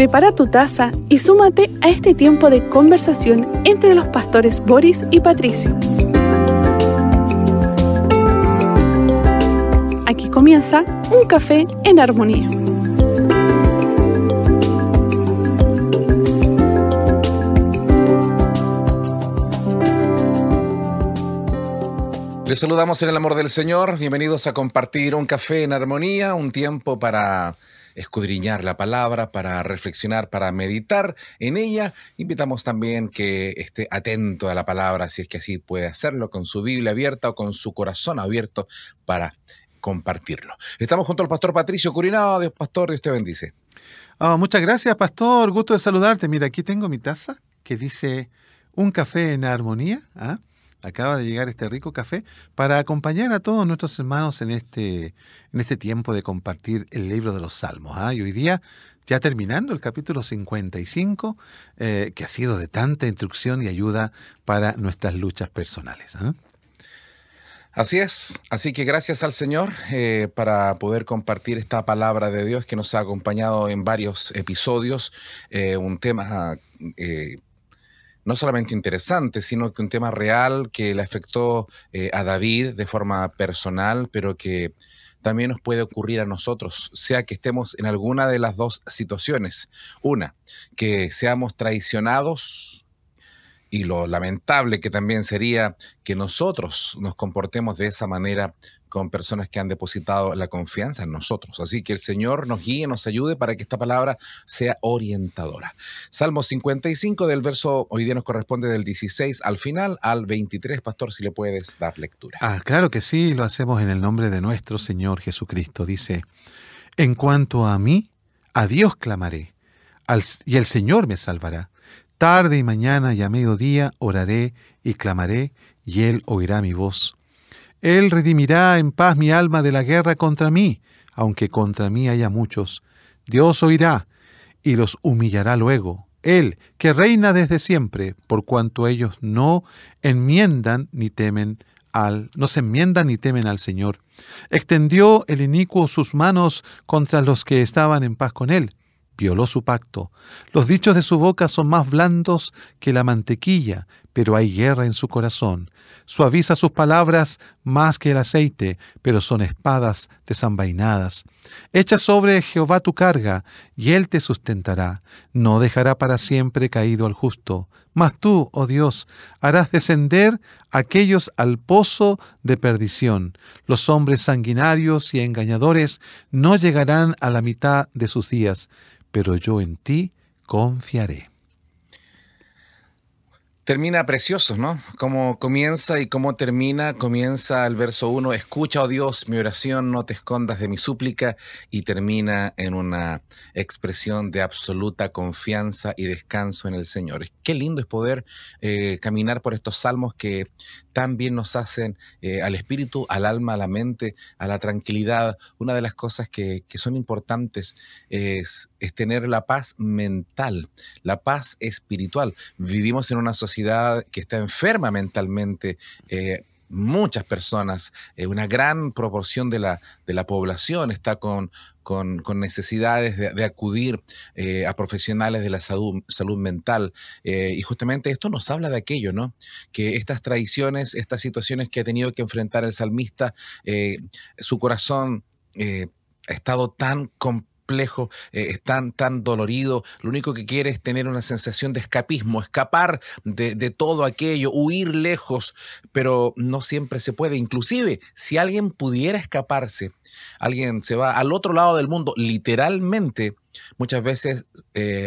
Prepara tu taza y súmate a este tiempo de conversación entre los pastores Boris y Patricio. Aquí comienza Un Café en Armonía. Les saludamos en el amor del Señor. Bienvenidos a compartir Un Café en Armonía, un tiempo para escudriñar la palabra, para reflexionar, para meditar en ella. Invitamos también que esté atento a la palabra, si es que así puede hacerlo, con su Biblia abierta o con su corazón abierto para compartirlo. Estamos junto al pastor Patricio Curinao. Dios, pastor, Dios te bendice. Muchas gracias, pastor. Gusto de saludarte. Mira, aquí tengo mi taza que dice Un Café en Armonía. Acaba de llegar este rico café para acompañar a todos nuestros hermanos en este tiempo de compartir el libro de los Salmos. Y hoy día, ya terminando el capítulo 55, que ha sido de tanta instrucción y ayuda para nuestras luchas personales. Así es, así que gracias al Señor para poder compartir esta palabra de Dios que nos ha acompañado en varios episodios, un tema no solamente interesante, sino que un tema real que le afectó a David de forma personal, pero que también nos puede ocurrir a nosotros, sea que estemos en alguna de las dos situaciones. Una, que seamos traicionados, y lo lamentable que también sería que nosotros nos comportemos de esa manera con personas que han depositado la confianza en nosotros. Así que el Señor nos guíe, nos ayude para que esta palabra sea orientadora. Salmo 55 del verso, hoy día nos corresponde del 16 al final, al 23. Pastor, si le puedes dar lectura. Claro que sí, lo hacemos en el nombre de nuestro Señor Jesucristo. Dice, en cuanto a mí, a Dios clamaré, y el Señor me salvará. Tarde y mañana y a mediodía oraré y clamaré, y Él oirá mi voz. Él redimirá en paz mi alma de la guerra contra mí, aunque contra mí haya muchos. Dios oirá y los humillará luego. Él, que reina desde siempre, por cuanto ellos no se enmiendan ni temen al Señor. Extendió el inicuo sus manos contra los que estaban en paz con Él. Violó su pacto. Los dichos de su boca son más blandos que la mantequilla, pero hay guerra en su corazón. Suaviza sus palabras más que el aceite, pero son espadas desenvainadas. Echa sobre Jehová tu carga, y Él te sustentará. No dejará para siempre caído al justo. Mas tú, oh Dios, harás descender a aquellos al pozo de perdición. Los hombres sanguinarios y engañadores no llegarán a la mitad de sus días, pero yo en ti confiaré. Termina precioso, ¿no? Cómo comienza y cómo termina. Comienza el verso 1, escucha, oh Dios, mi oración, no te escondas de mi súplica, y termina en una expresión de absoluta confianza y descanso en el Señor. Qué lindo es poder caminar por estos salmos que tan bien nos hacen al espíritu, al alma, a la mente, a la tranquilidad. Una de las cosas que son importantes es tener la paz mental, la paz espiritual. Vivimos en una sociedad que está enferma mentalmente. Muchas personas, una gran proporción de la población está con necesidades de acudir a profesionales de la salud mental. Y justamente esto nos habla de aquello, ¿no? Que estas traiciones, estas situaciones que ha tenido que enfrentar el salmista, su corazón ha estado tan complejo, tan dolorido. Lo único que quiere es tener una sensación de escapismo, escapar de todo aquello, huir lejos, pero no siempre se puede. Inclusive, si alguien pudiera escaparse, alguien se va al otro lado del mundo, literalmente, muchas veces,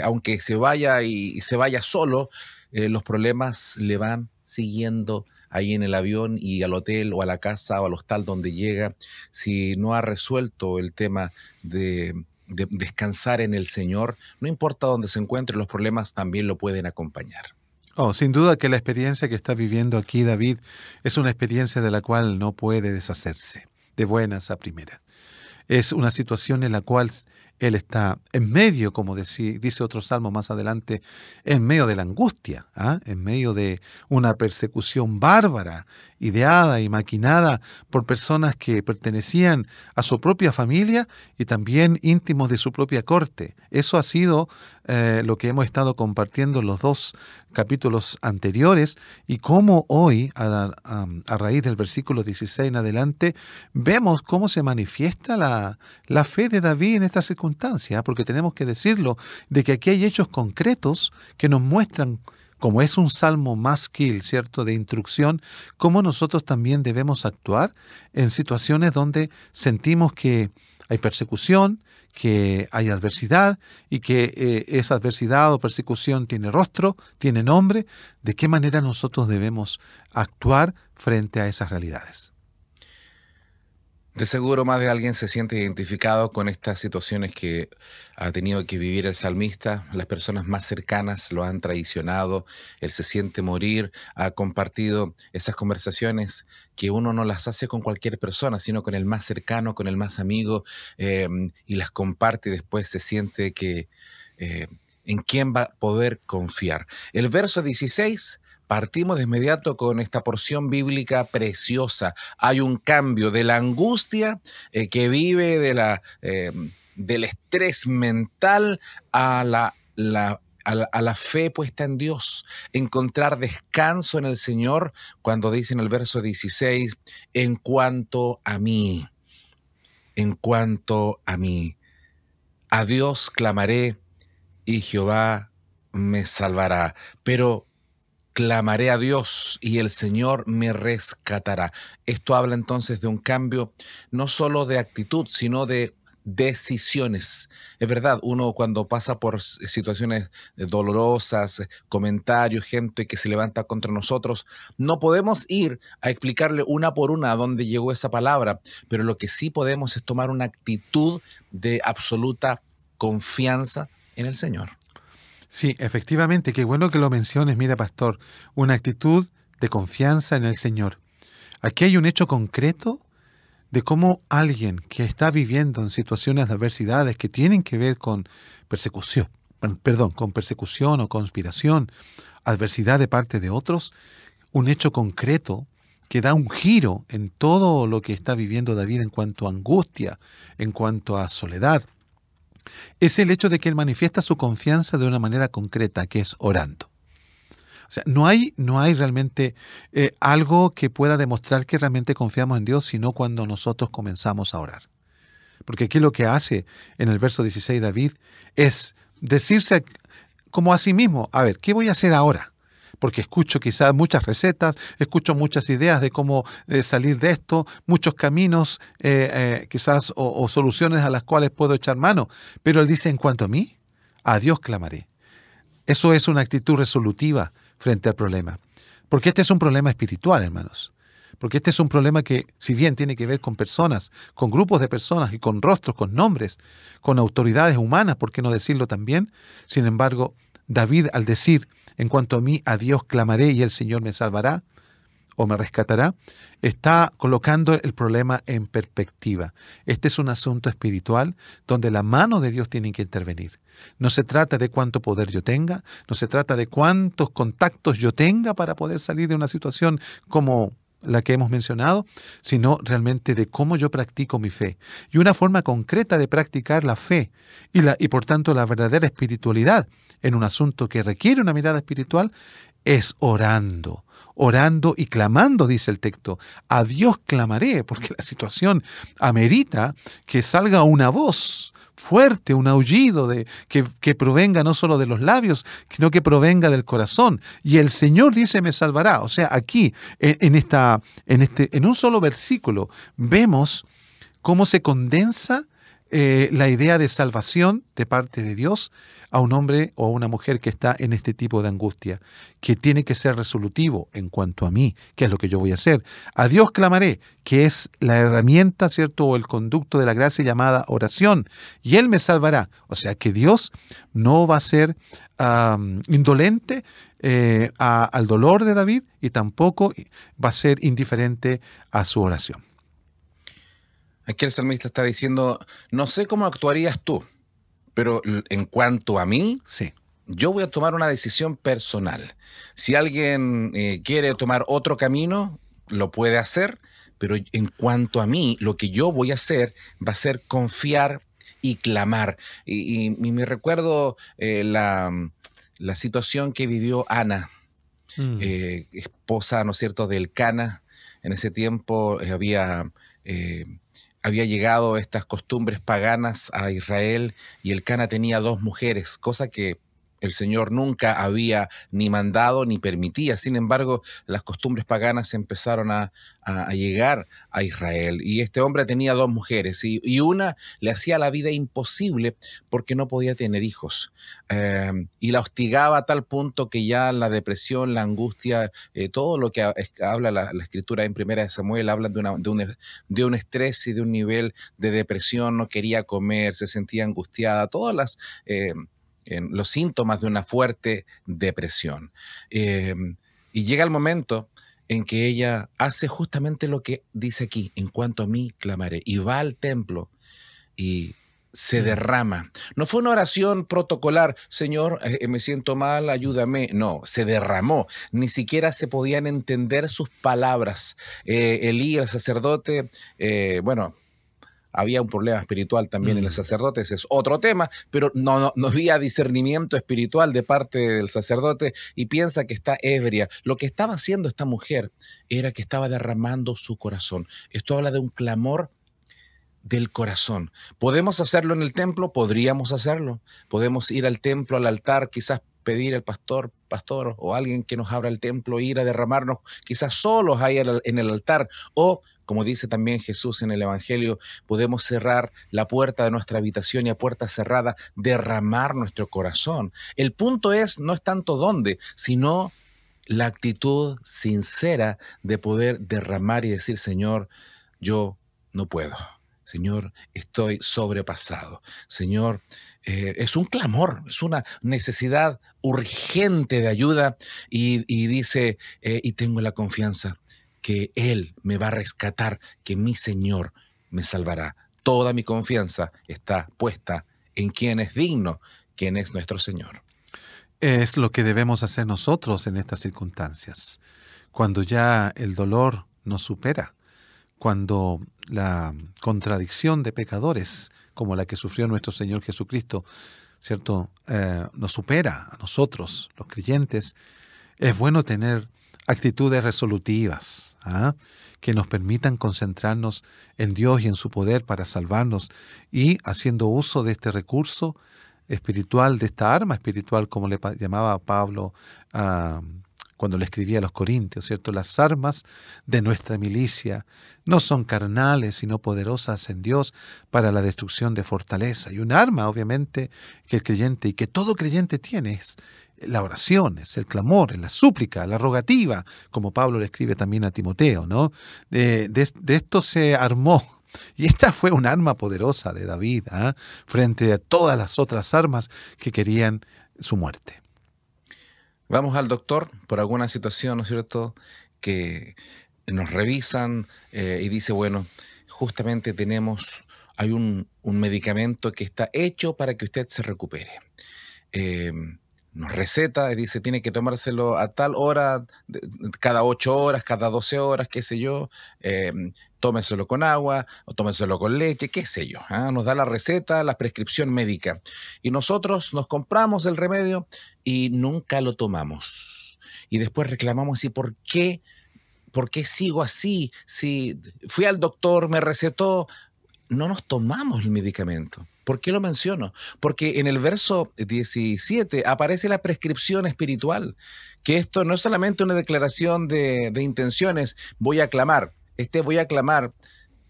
aunque se vaya y se vaya solo, los problemas le van siguiendo ahí en el avión y al hotel o a la casa o al hostal donde llega. Si no ha resuelto el tema de descansar en el Señor, no importa dónde se encuentre, los problemas también lo pueden acompañar. Sin duda que la experiencia que está viviendo aquí David es una experiencia de la cual no puede deshacerse, de buenas a primeras. Es una situación en la cual él está en medio, como dice otro salmo más adelante, en medio de la angustia, en medio de una persecución bárbara, ideada y maquinada por personas que pertenecían a su propia familia y también íntimos de su propia corte. Eso ha sido lo que hemos estado compartiendo en los dos capítulos anteriores, y cómo hoy, a raíz del versículo 16 en adelante, vemos cómo se manifiesta la fe de David en esta circunstancia, porque tenemos que decirlo, de que aquí hay hechos concretos que nos muestran, como es un salmo masquil, ¿cierto?, de instrucción, cómo nosotros también debemos actuar en situaciones donde sentimos que hay persecución, que hay adversidad y que esa adversidad o persecución tiene rostro, tiene nombre. ¿De qué manera nosotros debemos actuar frente a esas realidades? De seguro más de alguien se siente identificado con estas situaciones que ha tenido que vivir el salmista. Las personas más cercanas lo han traicionado, él se siente morir, ha compartido esas conversaciones que uno no las hace con cualquier persona, sino con el más cercano, con el más amigo, y las comparte y después se siente que en quién va a poder confiar. El verso 16... Partimos de inmediato con esta porción bíblica preciosa. Hay un cambio de la angustia que vive del estrés mental a la fe puesta en Dios. Encontrar descanso en el Señor cuando dice en el verso 16, en cuanto a mí, a Dios clamaré y Jehová me salvará. Pero clamaré a Dios y el Señor me rescatará. Esto habla entonces de un cambio no solo de actitud, sino de decisiones. Es verdad, uno cuando pasa por situaciones dolorosas, comentarios, gente que se levanta contra nosotros, no podemos ir a explicarle una por una a dónde llegó esa palabra, pero lo que sí podemos es tomar una actitud de absoluta confianza en el Señor. Sí, efectivamente, qué bueno que lo menciones, mira, pastor, una actitud de confianza en el Señor. Aquí hay un hecho concreto de cómo alguien que está viviendo en situaciones de adversidades que tienen que ver con persecución o conspiración, adversidad de parte de otros, un hecho concreto que da un giro en todo lo que está viviendo David en cuanto a angustia, en cuanto a soledad. Es el hecho de que él manifiesta su confianza de una manera concreta, que es orando. O sea, no hay realmente algo que pueda demostrar que realmente confiamos en Dios, sino cuando nosotros comenzamos a orar. Porque aquí lo que hace en el verso 16 David es decirse como a sí mismo, a ver, ¿qué voy a hacer ahora? Porque escucho quizás muchas recetas, escucho muchas ideas de cómo salir de esto, muchos caminos quizás o soluciones a las cuales puedo echar mano. Pero él dice, en cuanto a mí, a Dios clamaré. Eso es una actitud resolutiva frente al problema. Porque este es un problema espiritual, hermanos. Porque este es un problema que, si bien tiene que ver con personas, con grupos de personas y con rostros, con nombres, con autoridades humanas, ¿por qué no decirlo también? Sin embargo, David, al decir, en cuanto a mí, a Dios clamaré y el Señor me salvará o me rescatará, está colocando el problema en perspectiva. Este es un asunto espiritual donde la mano de Dios tiene que intervenir. No se trata de cuánto poder yo tenga, no se trata de cuántos contactos yo tenga para poder salir de una situación como la que hemos mencionado, sino realmente de cómo yo practico mi fe. Y una forma concreta de practicar la fe y por tanto la verdadera espiritualidad en un asunto que requiere una mirada espiritual es orando y clamando, dice el texto. A Dios clamaré, porque la situación amerita que salga una voz fuerte, un aullido que provenga no solo de los labios, sino que provenga del corazón. Y el Señor dice, me salvará. O sea, aquí, en un solo versículo, vemos cómo se condensa la idea de salvación de parte de Dios a un hombre o a una mujer que está en este tipo de angustia, que tiene que ser resolutivo en cuanto a mí, qué es lo que yo voy a hacer. A Dios clamaré, que es la herramienta, ¿cierto?, o el conducto de la gracia llamada oración, y Él me salvará. O sea que Dios no va a ser indolente al dolor de David y tampoco va a ser indiferente a su oración. Aquí el salmista está diciendo, no sé cómo actuarías tú, pero en cuanto a mí, sí, yo voy a tomar una decisión personal. Si alguien quiere tomar otro camino, lo puede hacer, pero en cuanto a mí, lo que yo voy a hacer va a ser confiar y clamar. Y me recuerdo la situación que vivió Ana, Mm, esposa, ¿no es cierto?, del Cana. En ese tiempo eh, había llegado estas costumbres paganas a Israel y el Cana tenía 2 mujeres, cosa que el Señor nunca había ni mandado ni permitía. Sin embargo, las costumbres paganas empezaron a llegar a Israel. Y este hombre tenía 2 mujeres y una le hacía la vida imposible porque no podía tener hijos. Y la hostigaba a tal punto que ya la depresión, la angustia, todo lo que habla la escritura en Primera de Samuel, habla de un estrés y de un nivel de depresión. No quería comer, se sentía angustiada, todas en los síntomas de una fuerte depresión. Eh, y llega el momento en que ella hace justamente lo que dice aquí: en cuanto a mí clamaré, y va al templo y se mm. derrama. No fue una oración protocolar: Señor, me siento mal, ayúdame. No, se derramó. Ni siquiera se podían entender sus palabras. Elí, el sacerdote, bueno, había un problema espiritual también en los Mm. sacerdotes, es otro tema, pero no había discernimiento espiritual de parte del sacerdote y piensa que está ebria. Lo que estaba haciendo esta mujer era que estaba derramando su corazón. Esto habla de un clamor del corazón. ¿Podemos hacerlo en el templo? Podríamos hacerlo. Podemos ir al templo, al altar, quizás pedir al pastor o alguien que nos abra el templo, ir a derramarnos quizás solos ahí en el altar, o como dice también Jesús en el Evangelio, podemos cerrar la puerta de nuestra habitación y a puerta cerrada derramar nuestro corazón. El punto no es tanto dónde, sino la actitud sincera de poder derramar y decir: Señor, yo no puedo. Señor, estoy sobrepasado. Señor, es un clamor, es una necesidad urgente de ayuda y dice, y tengo la confianza que Él me va a rescatar, que mi Señor me salvará. Toda mi confianza está puesta en quien es digno, quien es nuestro Señor. Es lo que debemos hacer nosotros en estas circunstancias. Cuando ya el dolor nos supera, cuando la contradicción de pecadores, como la que sufrió nuestro Señor Jesucristo, ¿cierto?, nos supera a nosotros, los creyentes, es bueno tener actitudes resolutivas, ¿ah?, que nos permitan concentrarnos en Dios y en su poder para salvarnos, y haciendo uso de este recurso espiritual, de esta arma espiritual, como le llamaba Pablo cuando le escribía a los Corintios, ¿cierto? Las armas de nuestra milicia no son carnales, sino poderosas en Dios para la destrucción de fortaleza. Y un arma, obviamente, que el creyente y que todo creyente tiene es la oración, es el clamor, es la súplica, la rogativa, como Pablo le escribe también a Timoteo, ¿no? De esto se armó. Y esta fue un arma poderosa de David, ¿eh?, frente a todas las otras armas que querían su muerte. Vamos al doctor por alguna situación, ¿no es cierto?, que nos revisan y dice, bueno, justamente hay un medicamento que está hecho para que usted se recupere. Nos receta y dice, tiene que tomárselo a tal hora, cada 8 horas, cada 12 horas, qué sé yo, tómeselo con agua o tómeselo con leche, qué sé yo. Nos da la receta, la prescripción médica. Y nosotros nos compramos el remedio y nunca lo tomamos. Y después reclamamos, ¿y por qué? ¿Por qué sigo así? Si fui al doctor, me recetó, no nos tomamos el medicamento. ¿Por qué lo menciono? Porque en el verso 17 aparece la prescripción espiritual, que esto no es solamente una declaración de intenciones, voy a clamar. Voy a clamar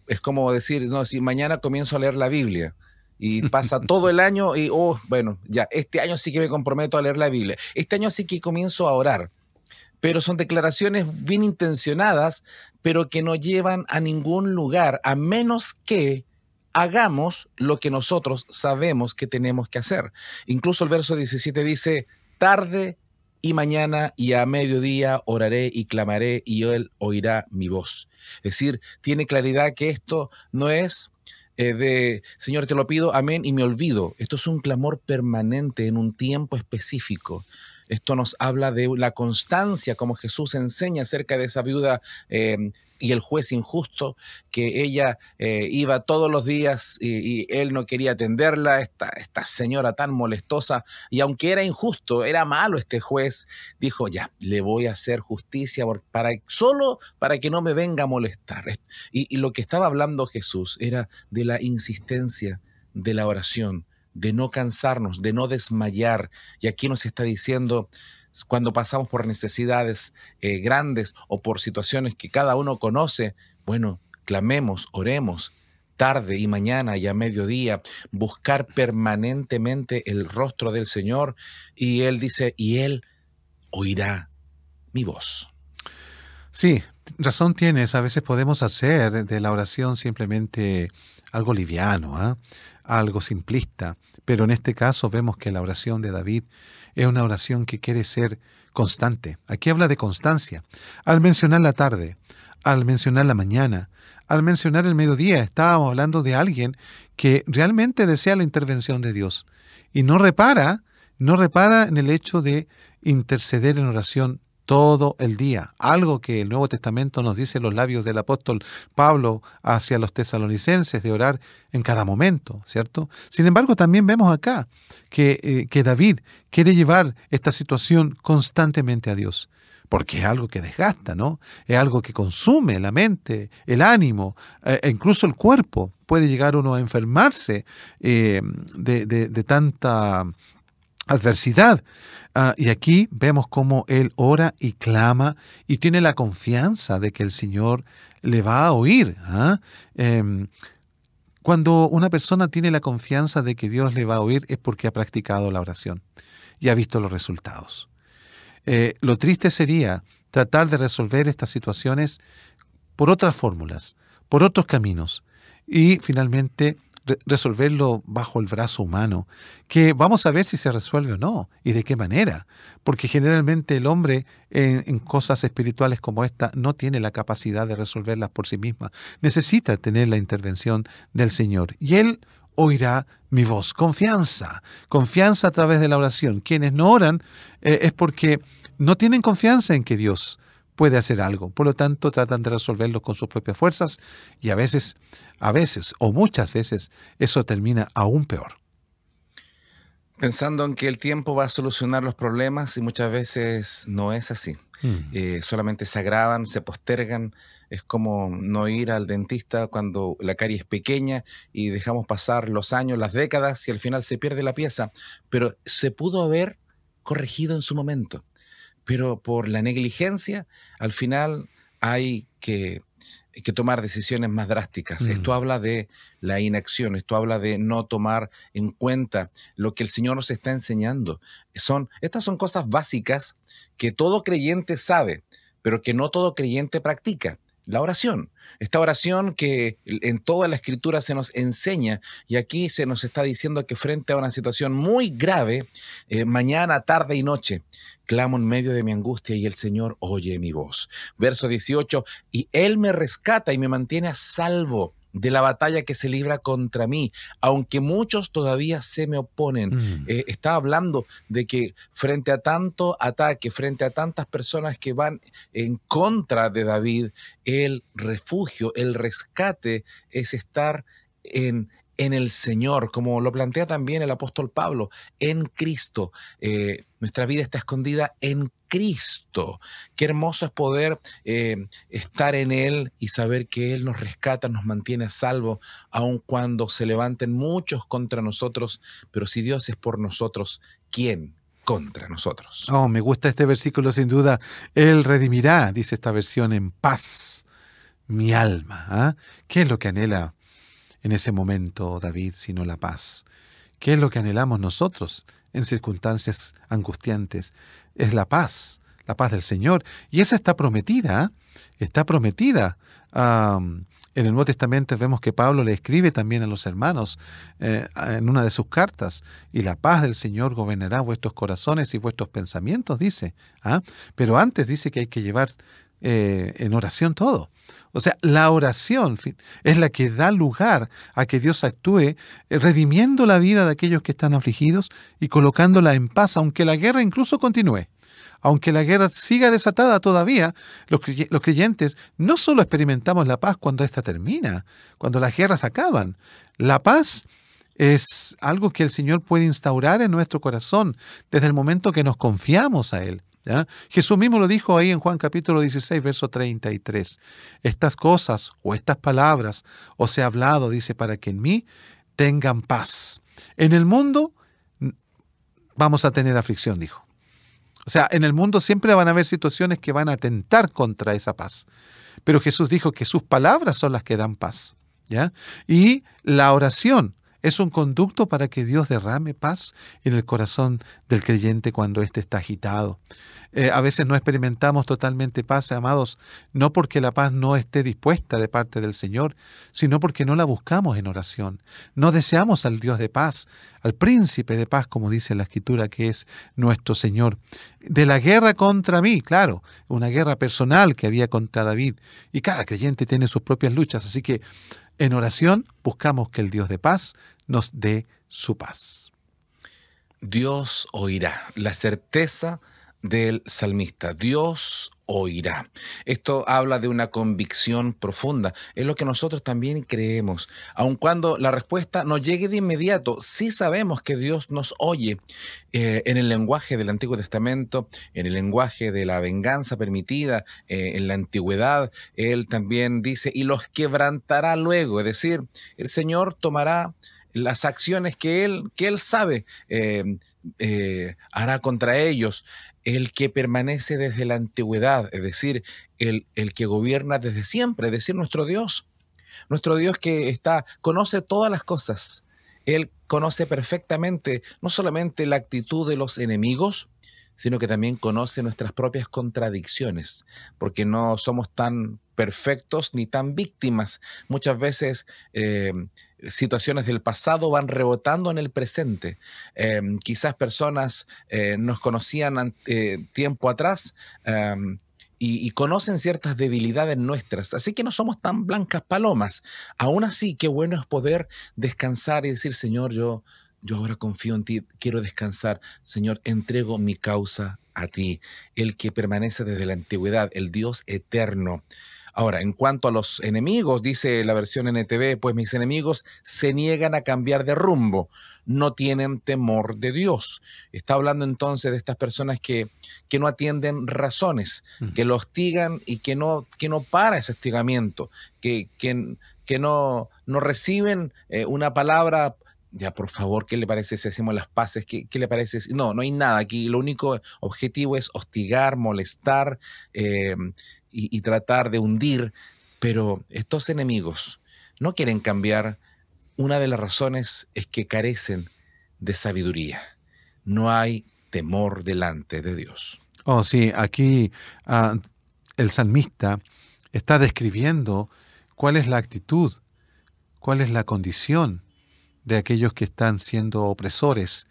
es como decir, no, si mañana comienzo a leer la Biblia y pasa todo el año y, bueno, ya, este año sí que me comprometo a leer la Biblia. Este año sí que comienzo a orar. Pero son declaraciones bien intencionadas, pero que no llevan a ningún lugar, a menos que hagamos lo que nosotros sabemos que tenemos que hacer. Incluso el verso 17 dice, tarde y mañana y a mediodía oraré y clamaré y Él oirá mi voz. Es decir, tiene claridad que esto no es Señor, te lo pido, amén, y me olvido. Esto es un clamor permanente en un tiempo específico. Esto nos habla de la constancia, como Jesús enseña acerca de esa viuda y el juez injusto, que ella iba todos los días y él no quería atenderla, esta señora tan molestosa, y aunque era injusto, era malo este juez, dijo, ya, le voy a hacer justicia solo para que no me venga a molestar. Y lo que estaba hablando Jesús era de la insistencia de la oración, de no cansarnos, de no desmayar. Y aquí nos está diciendo, cuando pasamos por necesidades grandes o por situaciones que cada uno conoce, bueno, clamemos, oremos, tarde y mañana y a mediodía, buscar permanentemente el rostro del Señor. Y Él dice, y Él oirá mi voz. Sí, razón tienes. A veces podemos hacer de la oración simplemente algo liviano, ¿eh? Algo simplista. Pero en este caso vemos que la oración de David es una oración que quiere ser constante. Aquí habla de constancia. Al mencionar la tarde, al mencionar la mañana, al mencionar el mediodía, estábamos hablando de alguien que realmente desea la intervención de Dios y no repara en el hecho de interceder en oración todo el día, algo que el Nuevo Testamento nos dice en los labios del apóstol Pablo hacia los tesalonicenses, de orar en cada momento, ¿cierto? Sin embargo, también vemos acá que David quiere llevar esta situación constantemente a Dios, porque es algo que desgasta, ¿no? Es algo que consume la mente, el ánimo, e incluso el cuerpo. Puede llegar uno a enfermarse de tanta adversidad. Y aquí vemos cómo él ora y clama y tiene la confianza de que el Señor le va a oír. Cuando una persona tiene la confianza de que Dios le va a oír es porque ha practicado la oración y ha visto los resultados. Lo triste sería tratar de resolver estas situaciones por otras fórmulas, por otros caminos y finalmente resolverlo bajo el brazo humano, que vamos a ver si se resuelve o no y de qué manera, porque generalmente el hombre en cosas espirituales como esta no tiene la capacidad de resolverlas por sí misma, necesita tener la intervención del Señor y Él oirá mi voz. Confianza a través de la oración. Quienes no oran es porque no tienen confianza en que Dios puede hacer algo. Por lo tanto, tratan de resolverlo con sus propias fuerzas y a veces o muchas veces eso termina aún peor. Pensando en que el tiempo va a solucionar los problemas y muchas veces no es así. Solamente se agravan, se postergan. Es como no ir al dentista cuando la carie es pequeña y dejamos pasar los años, las décadas y al final se pierde la pieza. Pero se pudo haber corregido en su momento. Pero por la negligencia, al final hay que tomar decisiones más drásticas. Esto habla de la inacción, esto habla de no tomar en cuenta lo que el Señor nos está enseñando. Estas son cosas básicas que todo creyente sabe, pero que no todo creyente practica. La oración, esta oración que en toda la Escritura se nos enseña y aquí se nos está diciendo que frente a una situación muy grave, mañana, tarde y noche, clamo en medio de mi angustia y el Señor oye mi voz. Verso 18, y Él me rescata y me mantiene a salvo de la batalla que se libra contra mí, aunque muchos todavía se me oponen. Está hablando de que frente a tanto ataque, frente a tantas personas que van en contra de David, el refugio, el rescate es estar en el Señor, como lo plantea también el apóstol Pablo, en Cristo. Nuestra vida está escondida en Cristo. Qué hermoso es poder estar en Él y saber que Él nos rescata, nos mantiene a salvo, aun cuando se levanten muchos contra nosotros. Pero si Dios es por nosotros, ¿quién contra nosotros? Oh, me gusta este versículo sin duda. Él redimirá, dice esta versión, en paz mi alma. ¿Qué es lo que anhela en ese momento David, sino la paz? ¿Qué es lo que anhelamos nosotros en circunstancias angustiantes? Es la paz del Señor. Y esa está prometida, En el Nuevo Testamento vemos que Pablo le escribe también a los hermanos en una de sus cartas, y la paz del Señor gobernará vuestros corazones y vuestros pensamientos, dice. Pero antes dice que hay que llevar en oración todo. O sea, la oración es la que da lugar a que Dios actúe, redimiendo la vida de aquellos que están afligidos y colocándola en paz, aunque la guerra incluso continúe. Aunque la guerra siga desatada todavía, los creyentes no solo experimentamos la paz cuando ésta termina, cuando las guerras acaban. La paz es algo que el Señor puede instaurar en nuestro corazón desde el momento que nos confiamos a Él. ¿Ya? Jesús mismo lo dijo ahí en Juan capítulo 16, verso 33. Estas cosas o estas palabras os he hablado, dice, para que en mí tengan paz. En el mundo vamos a tener aflicción, dijo. O sea, en el mundo siempre van a haber situaciones que van a atentar contra esa paz. Pero Jesús dijo que sus palabras son las que dan paz. ¿Ya? Y la oración es un conducto para que Dios derrame paz en el corazón del creyente cuando éste está agitado. A veces no experimentamos totalmente paz, amados, no porque la paz no esté dispuesta de parte del Señor, sino porque no la buscamos en oración. No deseamos al Dios de paz, al príncipe de paz, como dice la Escritura, que es nuestro Señor. De la guerra contra mí, claro, una guerra personal que había contra David. Y cada creyente tiene sus propias luchas, así que en oración buscamos que el Dios de paz nos dé su paz. Dios oirá, la certeza del salmista. Dios oirá. Esto habla de una convicción profunda. Es lo que nosotros también creemos. Aun cuando la respuesta no llegue de inmediato, sí sabemos que Dios nos oye. En el lenguaje del Antiguo Testamento, en el lenguaje de la venganza permitida, en la antigüedad, Él también dice, y los quebrantará luego. Es decir, el Señor tomará las acciones que Él sabe hará contra ellos. El que permanece desde la antigüedad, es decir, el que gobierna desde siempre, es decir, nuestro Dios que conoce todas las cosas. Él conoce perfectamente no solamente la actitud de los enemigos, sino que también conoce nuestras propias contradicciones, porque no somos tan perfectos ni tan víctimas. Muchas veces situaciones del pasado van rebotando en el presente. Quizás personas nos conocían tiempo atrás y conocen ciertas debilidades nuestras, así que no somos tan blancas palomas. Aún así, qué bueno es poder descansar y decir, Señor, yo ahora confío en ti, quiero descansar. Señor, entrego mi causa a ti, el que permanece desde la antigüedad, el Dios eterno. Ahora, en cuanto a los enemigos, dice la versión NTV, pues mis enemigos se niegan a cambiar de rumbo, no tienen temor de Dios. Está hablando entonces de estas personas que no atienden razones, que lo hostigan y que no para ese hostigamiento, que no reciben una palabra. Ya, por favor, ¿qué le parece si hacemos las paces? ¿Qué le parece? No hay nada aquí. Lo único objetivo es hostigar, molestar y tratar de hundir. Pero estos enemigos no quieren cambiar. Una de las razones es que carecen de sabiduría. No hay temor delante de Dios. Oh, sí, aquí el salmista está describiendo cuál es la actitud, cuál es la condición de aquellos que están siendo opresores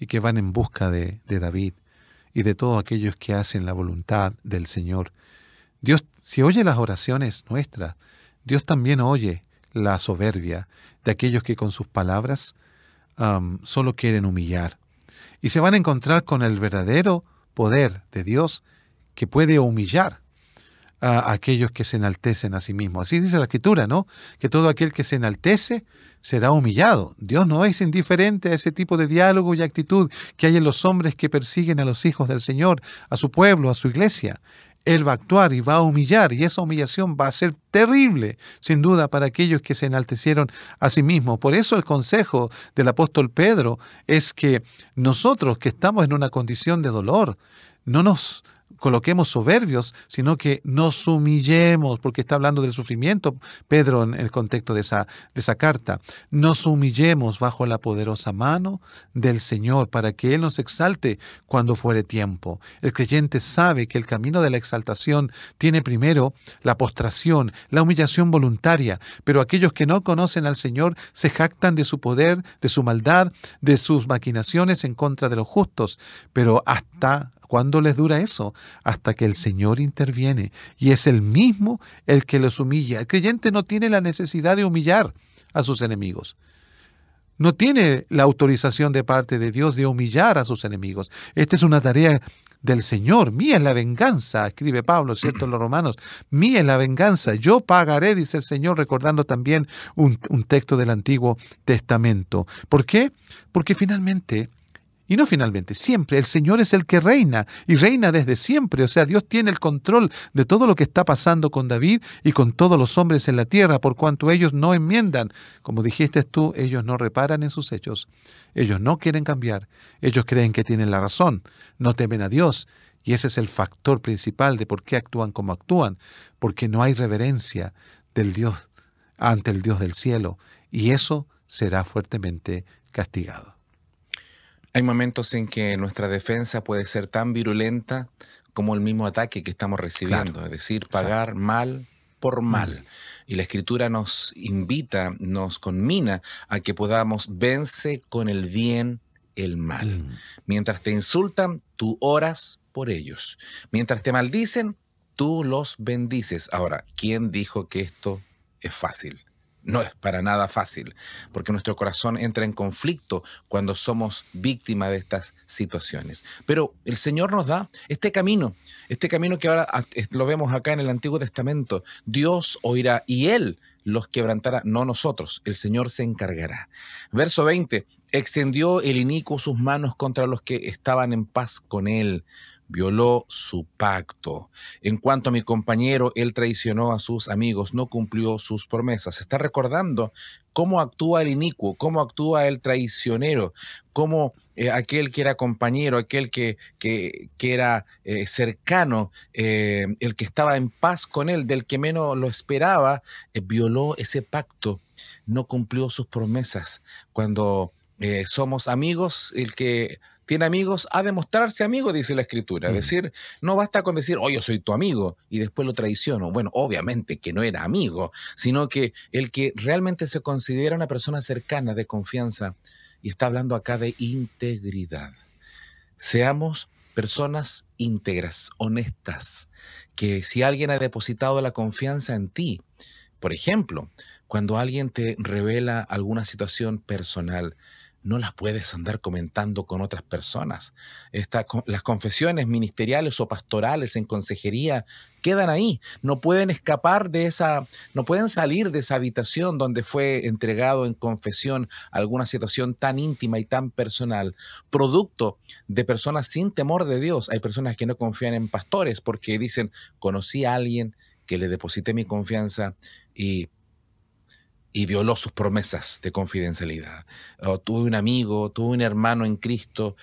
y que van en busca de David y de todos aquellos que hacen la voluntad del Señor. Dios, si oye las oraciones nuestras, Dios también oye la soberbia de aquellos que con sus palabras solo quieren humillar. Y se van a encontrar con el verdadero poder de Dios que puede humillar a aquellos que se enaltecen a sí mismos. Así dice la Escritura, ¿no? Que todo aquel que se enaltece será humillado. Dios no es indiferente a ese tipo de diálogo y actitud que hay en los hombres que persiguen a los hijos del Señor, a su pueblo, a su iglesia. Él va a actuar y va a humillar, y esa humillación va a ser terrible, sin duda, para aquellos que se enaltecieron a sí mismos. Por eso el consejo del apóstol Pedro es que nosotros que estamos en una condición de dolor, no nos coloquemos soberbios, sino que nos humillemos, porque está hablando del sufrimiento, Pedro, en el contexto de esa carta. Nos humillemos bajo la poderosa mano del Señor para que Él nos exalte cuando fuere tiempo. El creyente sabe que el camino de la exaltación tiene primero la postración, la humillación voluntaria, pero aquellos que no conocen al Señor se jactan de su poder, de su maldad, de sus maquinaciones en contra de los justos, pero hasta ¿Cuándo les dura eso? Hasta que el Señor interviene y es el mismo el que los humilla. El creyente no tiene la necesidad de humillar a sus enemigos. No tiene la autorización de parte de Dios de humillar a sus enemigos. Esta es una tarea del Señor. Mía es la venganza, escribe Pablo, ¿cierto? En los Romanos. Mía es la venganza. Yo pagaré, dice el Señor, recordando también un texto del Antiguo Testamento. ¿Por qué? Porque finalmente, y no finalmente, siempre el Señor es el que reina y reina desde siempre. O sea, Dios tiene el control de todo lo que está pasando con David y con todos los hombres en la tierra, por cuanto ellos no enmiendan. Como dijiste tú, ellos no reparan en sus hechos. Ellos no quieren cambiar. Ellos creen que tienen la razón. No temen a Dios. Y ese es el factor principal de por qué actúan como actúan. Porque no hay reverencia del Dios ante el Dios del cielo. Y eso será fuertemente castigado. Hay momentos en que nuestra defensa puede ser tan virulenta como el mismo ataque que estamos recibiendo, Claro. es decir, pagar mal por mal. Y la Escritura nos invita, nos conmina a que podamos vence con el bien el mal. Mientras te insultan, tú oras por ellos. Mientras te maldicen, tú los bendices. Ahora, ¿quién dijo que esto es fácil? No es para nada fácil, porque nuestro corazón entra en conflicto cuando somos víctimas de estas situaciones. Pero el Señor nos da este camino que ahora lo vemos acá en el Antiguo Testamento. Dios oirá y Él los quebrantará, no nosotros. El Señor se encargará. Verso 20, extendió el inicuo sus manos contra los que estaban en paz con Él. Violó su pacto. En cuanto a mi compañero, él traicionó a sus amigos, no cumplió sus promesas. Está recordando cómo actúa el inicuo, cómo actúa el traicionero, cómo aquel que era compañero, aquel que era cercano, el que estaba en paz con él, del que menos lo esperaba, violó ese pacto, no cumplió sus promesas. Cuando somos amigos, el que tiene amigos ha de mostrarse amigo, dice la Escritura. Es decir, no basta con decir, yo soy tu amigo, y después lo traiciono. Bueno, obviamente que no era amigo, sino que el que realmente se considera una persona cercana, de confianza, y está hablando acá de integridad. Seamos personas íntegras, honestas, que si alguien ha depositado la confianza en ti, por ejemplo, cuando alguien te revela alguna situación personal, no las puedes andar comentando con otras personas. Las confesiones ministeriales o pastorales en consejería quedan ahí. No pueden escapar de no pueden salir de esa habitación donde fue entregado en confesión alguna situación tan íntima y tan personal, producto de personas sin temor de Dios. Hay personas que no confían en pastores porque dicen, conocí a alguien que le deposité mi confianza y violó sus promesas de confidencialidad. O tuve un amigo, tuve un hermano en Cristo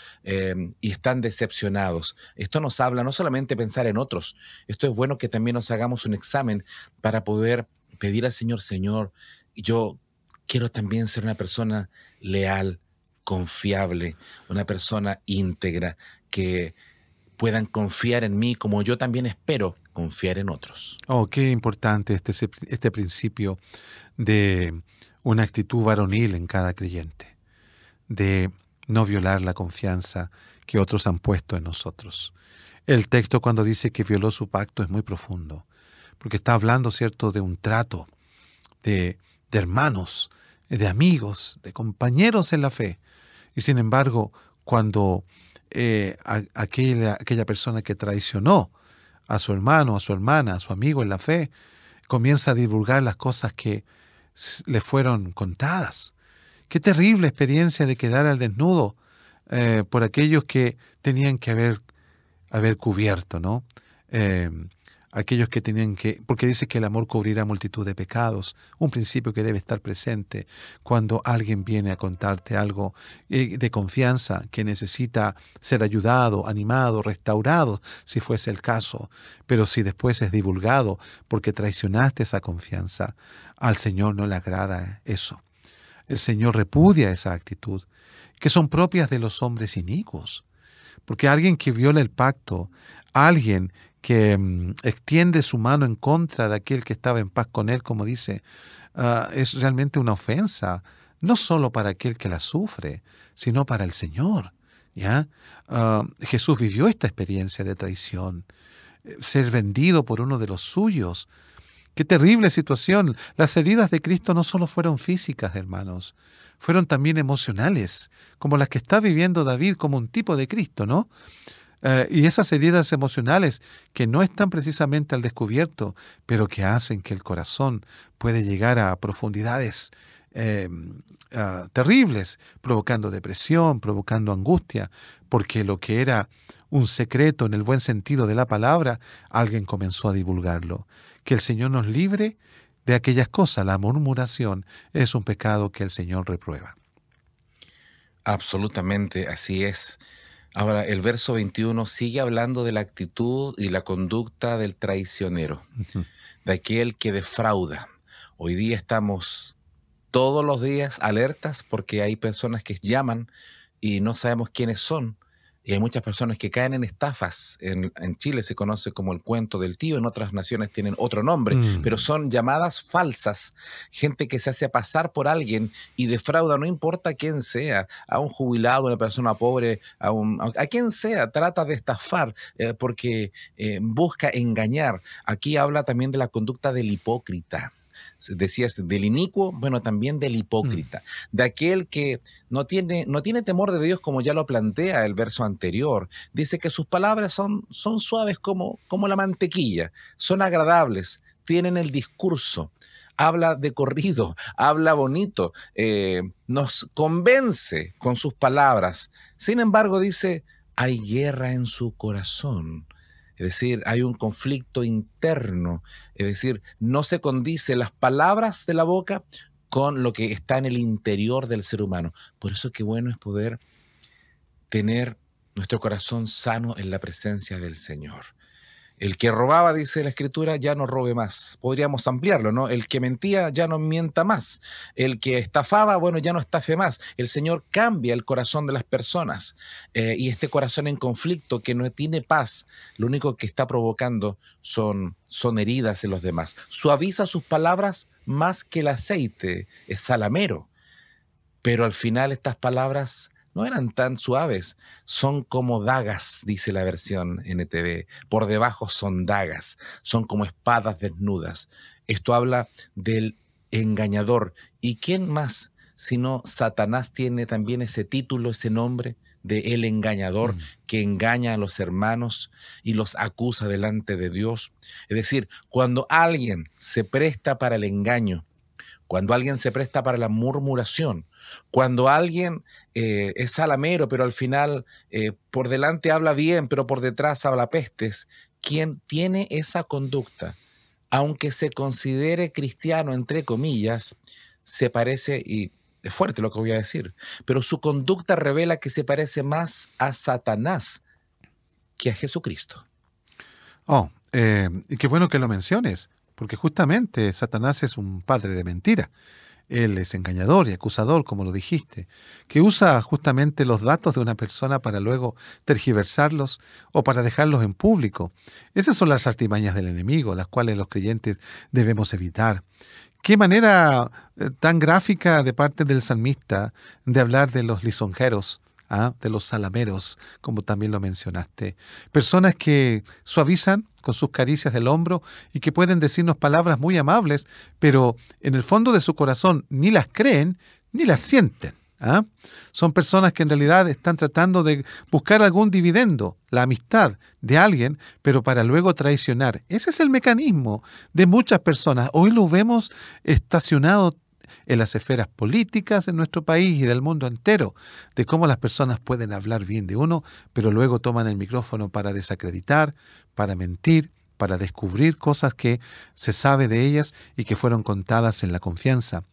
y están decepcionados. Esto nos habla no solamente de pensar en otros, esto es bueno que también nos hagamos un examen para poder pedir al Señor, Señor, yo quiero también ser una persona leal, confiable, una persona íntegra, que puedan confiar en mí como yo también espero confiar en otros. Oh, qué importante este principio de una actitud varonil en cada creyente, de no violar la confianza que otros han puesto en nosotros. El texto cuando dice que violó su pacto es muy profundo, porque está hablando, ¿cierto?, de un trato, de hermanos, de amigos, de compañeros en la fe. Y sin embargo, cuando aquella persona que traicionó a su hermano, a su hermana, a su amigo en la fe, comienza a divulgar las cosas que le fueron contadas. Qué terrible experiencia de quedar al desnudo por aquellos que tenían que haber cubierto, ¿no? Aquellos que tenían que, porque dice que el amor cubrirá multitud de pecados, un principio que debe estar presente cuando alguien viene a contarte algo de confianza, que necesita ser ayudado, animado, restaurado, si fuese el caso. Pero si después es divulgado porque traicionaste esa confianza, al Señor no le agrada eso. El Señor repudia esa actitud, que son propias de los hombres inicuos. Porque alguien que viola el pacto, alguien que extiende su mano en contra de aquel que estaba en paz con él, como dice, es realmente una ofensa, no solo para aquel que la sufre, sino para el Señor, ¿Ya? Jesús vivió esta experiencia de traición, ser vendido por uno de los suyos. Qué terrible situación. Las heridas de Cristo no solo fueron físicas, hermanos, fueron también emocionales, como las que está viviendo David como un tipo de Cristo, ¿no? Y esas heridas emocionales que no están precisamente al descubierto, pero que hacen que el corazón puede llegar a profundidades terribles, provocando depresión, provocando angustia, porque lo que era un secreto en el buen sentido de la palabra, alguien comenzó a divulgarlo. Que el Señor nos libre de aquellas cosas. La murmuración es un pecado que el Señor reprueba. Absolutamente, así es. Ahora, el verso 21 sigue hablando de la actitud y la conducta del traicionero, Ujú. de aquel que defrauda. Hoy día estamos todos los días alertas porque hay personas que llaman y no sabemos quiénes son. Y hay muchas personas que caen en estafas. En Chile se conoce como el cuento del tío, en otras naciones tienen otro nombre, pero son llamadas falsas. Gente que se hace pasar por alguien y defrauda, no importa quién sea, a un jubilado, a una persona pobre, a quien sea, trata de estafar porque busca engañar. Aquí habla también de la conducta del hipócrita. Decías del inicuo, bueno, también del hipócrita, de aquel que no tiene temor de Dios, como ya lo plantea el verso anterior. Dice que sus palabras son suaves como la mantequilla, son agradables, tienen el discurso, habla de corrido, habla bonito, nos convence con sus palabras. Sin embargo, dice, hay guerra en su corazón. Es decir, hay un conflicto interno, es decir, no se condice las palabras de la boca con lo que está en el interior del ser humano. Por eso qué bueno es poder tener nuestro corazón sano en la presencia del Señor. El que robaba, dice la Escritura, ya no robe más. Podríamos ampliarlo, ¿no? El que mentía ya no mienta más. El que estafaba, bueno, ya no estafe más. El Señor cambia el corazón de las personas. Y este corazón en conflicto que no tiene paz, lo único que está provocando son heridas en los demás. Suaviza sus palabras más que el aceite. Es salamero. Pero al final estas palabras no eran tan suaves, son como dagas, dice la versión NTV. Por debajo son dagas, son como espadas desnudas. Esto habla del engañador. ¿Y quién más sino Satanás tiene también ese título, ese nombre de el engañador que engaña a los hermanos y los acusa delante de Dios? Es decir, cuando alguien se presta para el engaño, cuando alguien se presta para la murmuración, cuando alguien es salamero, pero al final por delante habla bien, pero por detrás habla pestes, quien tiene esa conducta, aunque se considere cristiano, entre comillas, se parece, y es fuerte lo que voy a decir, pero su conducta revela que se parece más a Satanás que a Jesucristo. Y qué bueno que lo menciones, porque justamente Satanás es un padre de mentira. Él es engañador y acusador, como lo dijiste, que usa justamente los datos de una persona para luego tergiversarlos o para dejarlos en público. Esas son las artimañas del enemigo, las cuales los creyentes debemos evitar. Qué manera tan gráfica de parte del salmista de hablar de los lisonjeros, de los salameros, como también lo mencionaste. Personas que suavizan con sus caricias del hombro y que pueden decirnos palabras muy amables, pero en el fondo de su corazón ni las creen ni las sienten. Son personas que en realidad están tratando de buscar algún dividendo, la amistad de alguien, pero para luego traicionar. Ese es el mecanismo de muchas personas. Hoy lo vemos estacionado en las esferas políticas de nuestro país y del mundo entero, de cómo las personas pueden hablar bien de uno, pero luego toman el micrófono para desacreditar, para mentir, para descubrir cosas que se sabe de ellas y que fueron contadas en la confianza.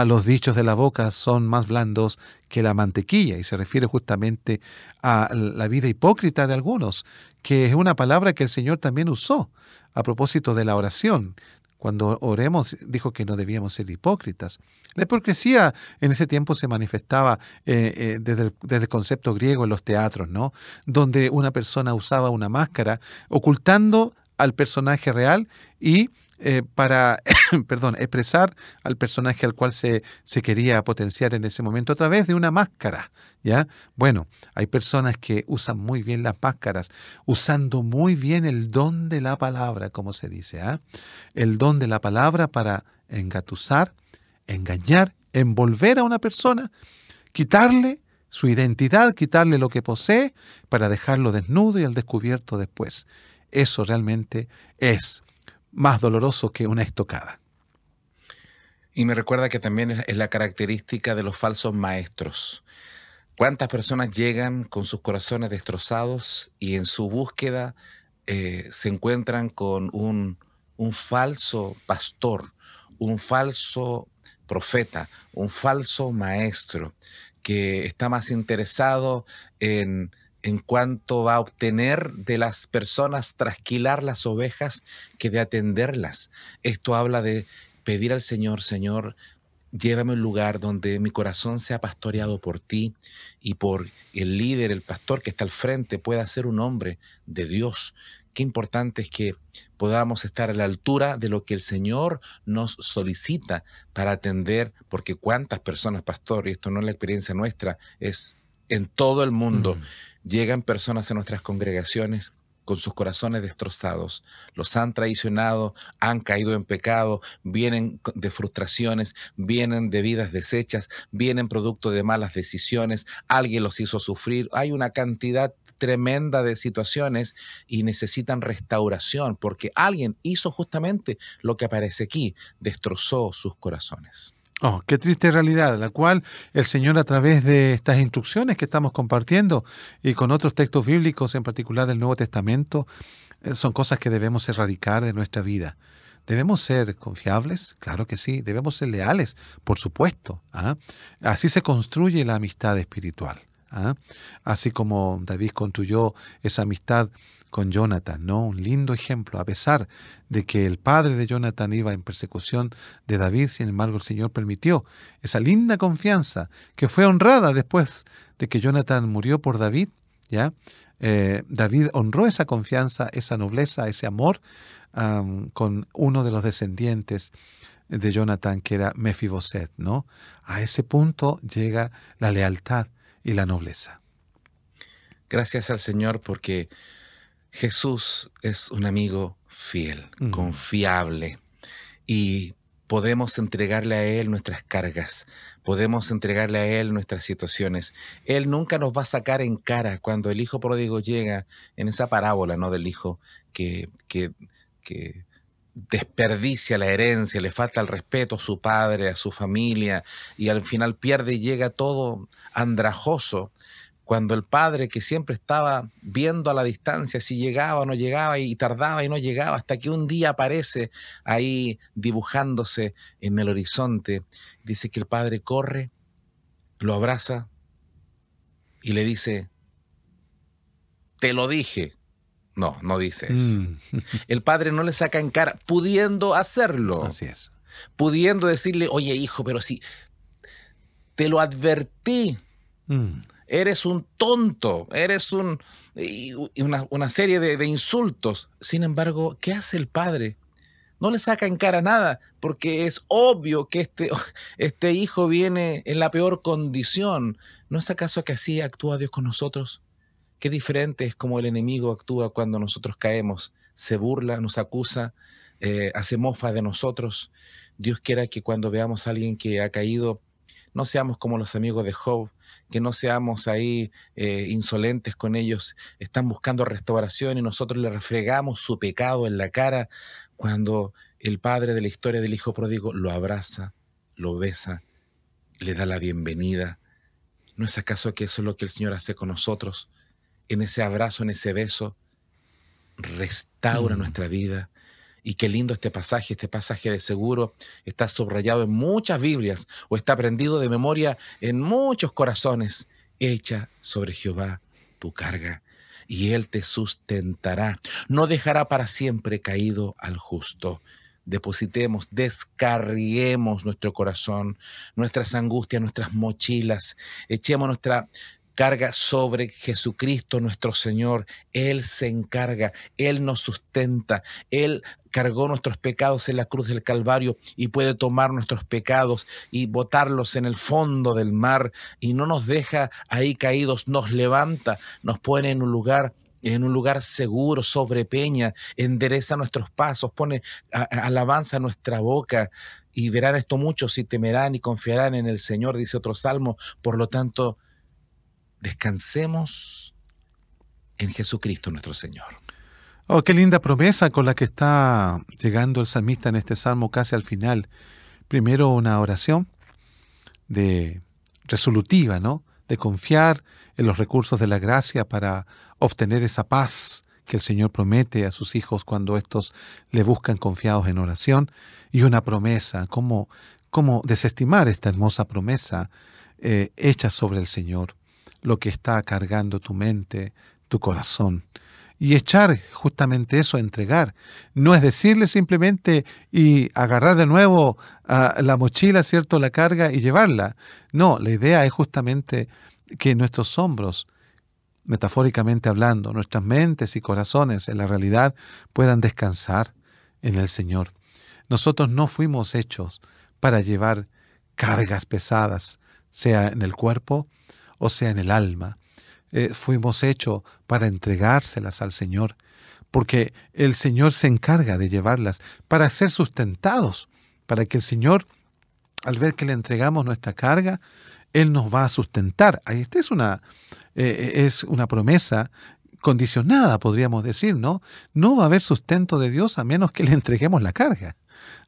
Los dichos de la boca son más blandos que la mantequilla, y se refiere justamente a la vida hipócrita de algunos, que es una palabra que el Señor también usó a propósito de la oración. Cuando oremos, dijo que no debíamos ser hipócritas. La hipocresía en ese tiempo se manifestaba desde el concepto griego en los teatros, ¿no? Donde una persona usaba una máscara ocultando al personaje real y para perdón, expresar al personaje al cual se quería potenciar en ese momento a través de una máscara, ¿ya? Bueno, hay personas que usan muy bien las máscaras, usando muy bien el don de la palabra, como se dice, ¿ah? El don de la palabra para engatusar, engañar, envolver a una persona, quitarle su identidad, quitarle lo que posee para dejarlo desnudo y al descubierto después. Eso realmente es más doloroso que una estocada. Y me recuerda que también es la característica de los falsos maestros. ¿Cuántas personas llegan con sus corazones destrozados y en su búsqueda se encuentran con un falso pastor, un falso profeta, un falso maestro que está más interesado en cuánto va a obtener de las personas, trasquilar las ovejas, que de atenderlas? Esto habla de pedir al Señor: Señor, llévame a un lugar donde mi corazón sea pastoreado por ti y por el líder, el pastor que está al frente, pueda ser un hombre de Dios. Qué importante es que podamos estar a la altura de lo que el Señor nos solicita para atender, porque cuántas personas, pastor, y esto no es la experiencia nuestra, es en todo el mundo, llegan personas a nuestras congregaciones con sus corazones destrozados, los han traicionado, han caído en pecado, vienen de frustraciones, vienen de vidas deshechas, vienen producto de malas decisiones, alguien los hizo sufrir, hay una cantidad tremenda de situaciones y necesitan restauración porque alguien hizo justamente lo que aparece aquí, destrozó sus corazones. Oh, qué triste realidad, la cual el Señor, a través de estas instrucciones que estamos compartiendo y con otros textos bíblicos, en particular del Nuevo Testamento, son cosas que debemos erradicar de nuestra vida. ¿Debemos ser confiables? Claro que sí. ¿Debemos ser leales? Por supuesto. ¿Ah? Así se construye la amistad espiritual. ¿Ah? Así como David construyó esa amistad con Jonathan, ¿no? Un lindo ejemplo, a pesar de que el padre de Jonathan iba en persecución de David, sin embargo el Señor permitió esa linda confianza que fue honrada después de que Jonathan murió por David, ¿ya? David honró esa confianza, esa nobleza, ese amor con uno de los descendientes de Jonathan, que era Mefiboset, ¿no? A ese punto llega la lealtad y la nobleza. Gracias al Señor porque Jesús es un amigo fiel, confiable, y podemos entregarle a Él nuestras cargas, podemos entregarle a Él nuestras situaciones. Él nunca nos va a sacar en cara cuando el hijo pródigo llega en esa parábola, ¿no? Del hijo que desperdicia la herencia, le falta el respeto a su padre, a su familia, y al final pierde y llega todo andrajoso. Cuando el padre, que siempre estaba viendo a la distancia si llegaba o no llegaba, y tardaba y no llegaba, hasta que un día aparece ahí dibujándose en el horizonte, dice que el padre corre, lo abraza y le dice: te lo dije. No, no dice eso. El padre no le saca en cara, pudiendo hacerlo. Así es. Pudiendo decirle: oye, hijo, pero si te lo advertí. Eres un tonto, eres una serie de insultos. Sin embargo, ¿qué hace el padre? No le saca en cara nada, porque es obvio que este hijo viene en la peor condición. ¿No es acaso que así actúa Dios con nosotros? Qué diferente es como el enemigo actúa cuando nosotros caemos. Se burla, nos acusa, hace mofa de nosotros. Dios quiera que cuando veamos a alguien que ha caído, no seamos como los amigos de Job, que no seamos ahí insolentes con ellos. Están buscando restauración y nosotros le refregamos su pecado en la cara, cuando el padre de la historia del hijo pródigo lo abraza, lo besa, le da la bienvenida. ¿No es acaso que eso es lo que el Señor hace con nosotros? En ese abrazo, en ese beso, restaura nuestra vida. Y qué lindo este pasaje de seguro está subrayado en muchas Biblias o está aprendido de memoria en muchos corazones. Echa sobre Jehová tu carga y Él te sustentará. No dejará para siempre caído al justo. Depositemos, descarguemos nuestro corazón, nuestras angustias, nuestras mochilas. Echemos nuestra carga sobre Jesucristo nuestro Señor. Él se encarga, Él nos sustenta, Él cargó nuestros pecados en la cruz del Calvario y puede tomar nuestros pecados y botarlos en el fondo del mar y no nos deja ahí caídos, nos levanta, nos pone en un lugar seguro, sobre peña, endereza nuestros pasos, pone alabanza a nuestra boca. Y verán esto muchos y temerán y confiarán en el Señor, dice otro salmo. Por lo tanto, descansemos en Jesucristo nuestro Señor. Oh, qué linda promesa con la que está llegando el salmista en este salmo casi al final. Primero una oración resolutiva, ¿no? De confiar en los recursos de la gracia para obtener esa paz que el Señor promete a sus hijos cuando estos le buscan confiados en oración. Y una promesa, ¿cómo desestimar esta hermosa promesa hecha sobre el Señor? Lo que está cargando tu mente, tu corazón. Y echar justamente eso, entregar. No es decirle simplemente y agarrar de nuevo la mochila, ¿cierto?, la carga y llevarla. No, la idea es justamente que nuestros hombros, metafóricamente hablando, nuestras mentes y corazones en la realidad puedan descansar en el Señor. Nosotros no fuimos hechos para llevar cargas pesadas, sea en el cuerpo o sea en el alma. Fuimos hechos para entregárselas al Señor, porque el Señor se encarga de llevarlas para ser sustentados, para que el Señor, al ver que le entregamos nuestra carga, Él nos va a sustentar. Esta es una promesa condicionada, podríamos decir, ¿no? No va a haber sustento de Dios a menos que le entreguemos la carga,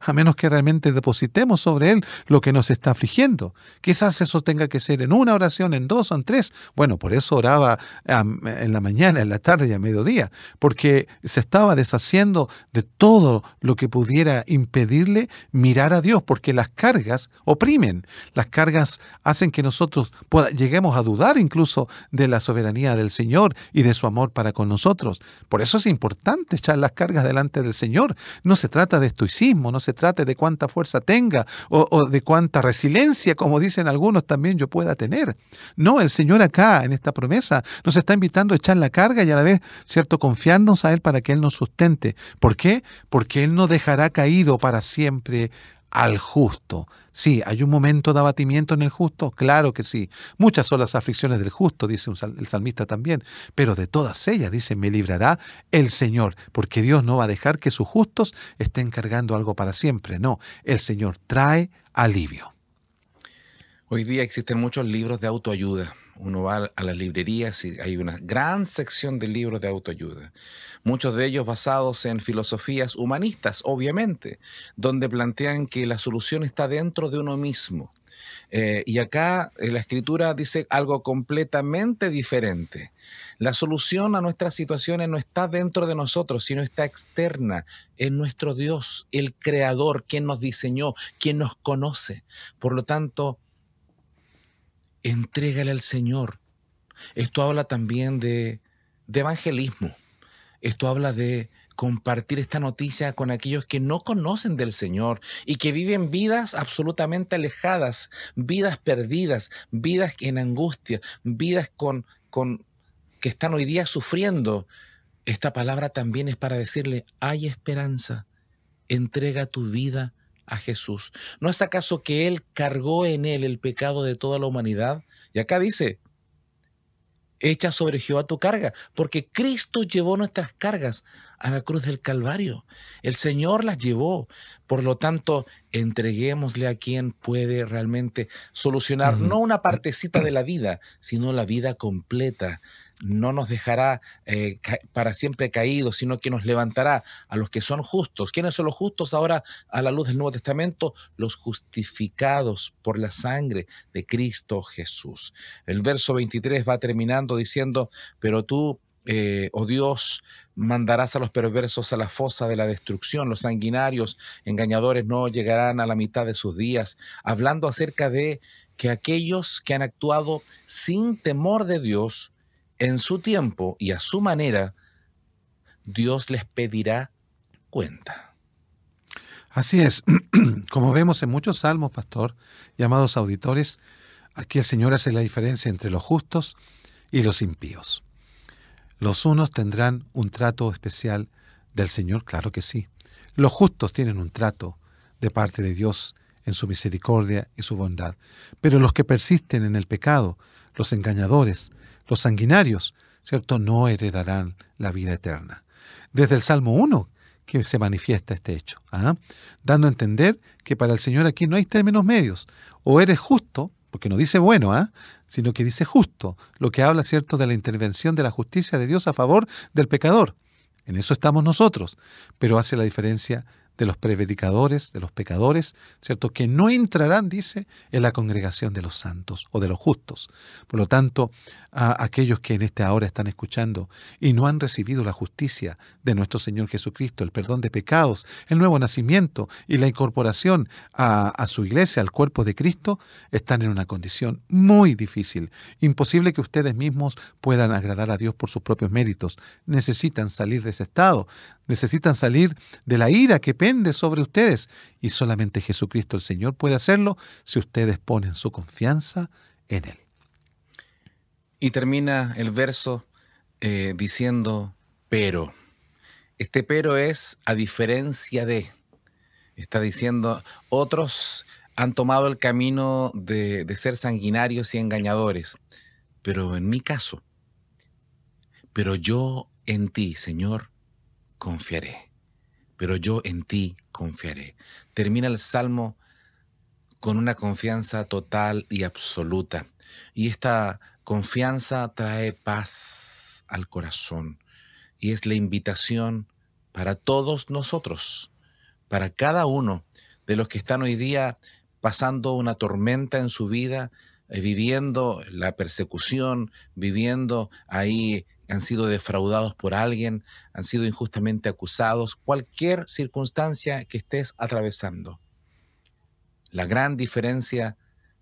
a menos que realmente depositemos sobre Él lo que nos está afligiendo. Quizás eso tenga que ser en una oración, en 2 o en 3. Bueno, por eso oraba en la mañana, en la tarde y a mediodía, porque se estaba deshaciendo de todo lo que pudiera impedirle mirar a Dios, porque las cargas oprimen, las cargas hacen que nosotros lleguemos a dudar incluso de la soberanía del Señor y de su amor para con nosotros. Por eso es importante echar las cargas delante del Señor. No se trata de estoicismo, no se trate de cuánta fuerza tenga o de cuánta resiliencia, como dicen algunos, también yo pueda tener. No, el Señor acá, en esta promesa, nos está invitando a echar la carga y a la vez, ¿cierto?, confiarnos a Él para que Él nos sustente. ¿Por qué? Porque Él no dejará caído para siempre al justo. Sí, ¿hay un momento de abatimiento en el justo? Claro que sí. Muchas son las aflicciones del justo, dice el salmista también, pero de todas ellas, dice, me librará el Señor, porque Dios no va a dejar que sus justos estén cargando algo para siempre. No, el Señor trae alivio. Hoy día existen muchos libros de autoayuda. Uno va a las librerías y hay una gran sección de libros de autoayuda. Muchos de ellos basados en filosofías humanistas, obviamente, donde plantean que la solución está dentro de uno mismo. Y acá la Escritura dice algo completamente diferente. La solución a nuestras situaciones no está dentro de nosotros, sino está externa, en nuestro Dios, el Creador, quien nos diseñó, quien nos conoce. Por lo tanto, entrégale al Señor. Esto habla también de evangelismo. Esto habla de compartir esta noticia con aquellos que no conocen del Señor y que viven vidas absolutamente alejadas, vidas perdidas, vidas en angustia, vidas que están hoy día sufriendo. Esta palabra también es para decirle, hay esperanza, entrega tu vida a Jesús. ¿No es acaso que Él cargó en Él el pecado de toda la humanidad? Y acá dice, echa sobre Jehová tu carga, porque Cristo llevó nuestras cargas a la cruz del Calvario. El Señor las llevó. Por lo tanto, entreguémosle a quien puede realmente solucionar no una partecita de la vida, sino la vida completa. No nos dejará para siempre caídos, sino que nos levantará a los que son justos. ¿Quiénes son los justos ahora a la luz del Nuevo Testamento? Los justificados por la sangre de Cristo Jesús. El verso 23 va terminando diciendo, pero tú, oh Dios, mandarás a los perversos a la fosa de la destrucción. Los sanguinarios, engañadores, no llegarán a la mitad de sus días. Hablando acerca de que aquellos que han actuado sin temor de Dios, en su tiempo y a su manera, Dios les pedirá cuenta. Así es. Como vemos en muchos salmos, pastor, llamados auditores, aquí el Señor hace la diferencia entre los justos y los impíos. Los unos tendrán un trato especial del Señor, claro que sí. Los justos tienen un trato de parte de Dios en su misericordia y su bondad. Pero los que persisten en el pecado, los engañadores, los sanguinarios, ¿cierto?, no heredarán la vida eterna. Desde el Salmo 1 que se manifiesta este hecho, dando a entender que para el Señor aquí no hay términos medios. O eres justo, porque no dice bueno, sino que dice justo, lo que habla, ¿cierto?, de la intervención de la justicia de Dios a favor del pecador. En eso estamos nosotros, pero hace la diferencia de los prevaricadores, de los pecadores, ¿cierto?, que no entrarán, dice, en la congregación de los santos o de los justos. Por lo tanto, a aquellos que en esta hora están escuchando y no han recibido la justicia de nuestro Señor Jesucristo, el perdón de pecados, el nuevo nacimiento y la incorporación a su iglesia, al cuerpo de Cristo, están en una condición muy difícil. Imposible que ustedes mismos puedan agradar a Dios por sus propios méritos. Necesitan salir de ese estado. Necesitan salir de la ira que pende sobre ustedes. Y solamente Jesucristo el Señor puede hacerlo si ustedes ponen su confianza en Él. Y termina el verso diciendo, pero. Este pero es a diferencia de. Está diciendo, otros han tomado el camino de ser sanguinarios y engañadores. Pero en mi caso, pero yo en ti, Señor, confiaré. Pero yo en ti confiaré. Termina el Salmo con una confianza total y absoluta. Y esta confianza trae paz al corazón. Y es la invitación para todos nosotros, para cada uno de los que están hoy día pasando una tormenta en su vida, viviendo la persecución, viviendo ahí, han sido defraudados por alguien, han sido injustamente acusados, cualquier circunstancia que estés atravesando. La gran diferencia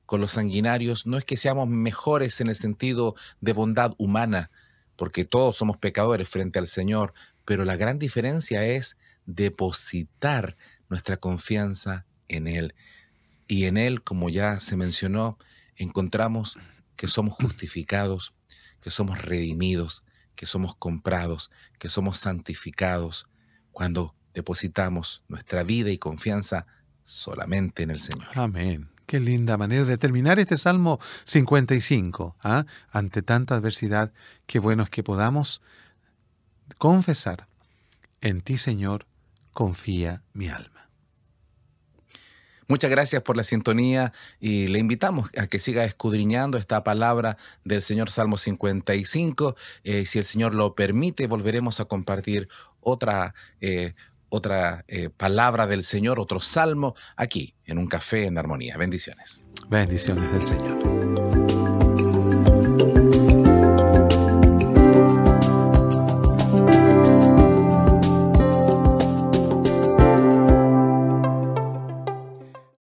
con los sanguinarios no es que seamos mejores en el sentido de bondad humana, porque todos somos pecadores frente al Señor, pero la gran diferencia es depositar nuestra confianza en Él. Y en Él, como ya se mencionó, encontramos que somos justificados, que somos redimidos, que somos comprados, que somos santificados, cuando depositamos nuestra vida y confianza solamente en el Señor. Amén. Qué linda manera de terminar este Salmo 55. Ante tanta adversidad, qué bueno es que podamos confesar, en ti, Señor, confía mi alma. Muchas gracias por la sintonía y le invitamos a que siga escudriñando esta palabra del Señor Salmo 55. Si el Señor lo permite, volveremos a compartir otra palabra del Señor, otro salmo, aquí en Un Café en Armonía. Bendiciones. Bendiciones del Señor.